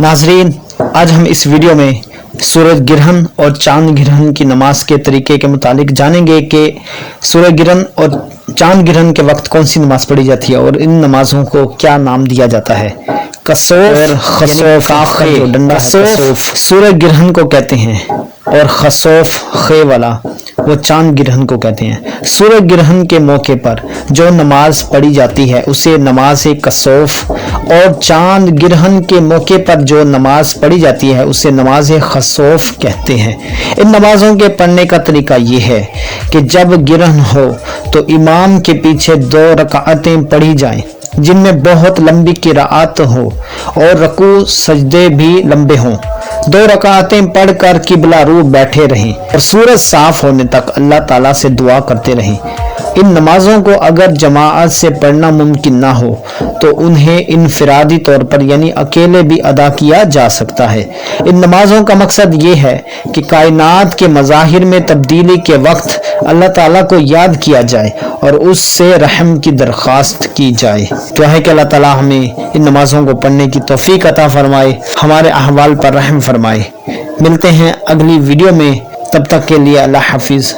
नाजरीन, आज हम इस वीडियो में सूरज ग्रहण और चांद ग्रहण की नमाज के तरीके के मुतालिक जानेंगे कि सूरज ग्रहण और चांद ग्रहण के वक्त कौन सी नमाज पढ़ी जाती है और इन नमाजों को क्या नाम दिया जाता है। कसौफ और खसौफ का जो डंडा है, सूरज ग्रहण को कहते हैं और खसौफ खे वाला वो चांद ग्रहण को कहते हैं। सूरज ग्रहण के मौके पर जो नमाज पढ़ी जाती है उसे नमाज कसौफ और चांद ग्रहण के मौके पर जो नमाज पढ़ी जाती है उसे नमाज खसौफ कहते हैं। इन नमाजों के पढ़ने का तरीका ये है कि जब ग्रहण हो तो इमाम के पीछे 2 रकातें पढ़ी जाएं जिनमें बहुत लंबी किरात हो और रकू सजदे भी लंबे हों। 2 रकातें पढ़कर किबला रू बैठे रहें और सूरज साफ होने तक अल्लाह ताला से दुआ करते रहें। इन नमाजों को अगर जमाअत से पढ़ना मुमकिन ना हो तो उन्हें इनफरादी तौर पर यानी अकेले भी अदा किया जा सकता है। इन नमाजों का मकसद ये है कि कायनात के मज़ाहिर में तब्दीली के वक्त अल्लाह ताला को याद किया जाए और उससे रहम की दरख्वास्त की जाए। तो है कि अल्लाह ताला हमें इन नमाजों को पढ़ने की तौफीक अता फरमाए, हमारे अहवाल पर रहम फरमाए। मिलते हैं अगली वीडियो में, तब तक के लिए अल्लाह हाफिज़।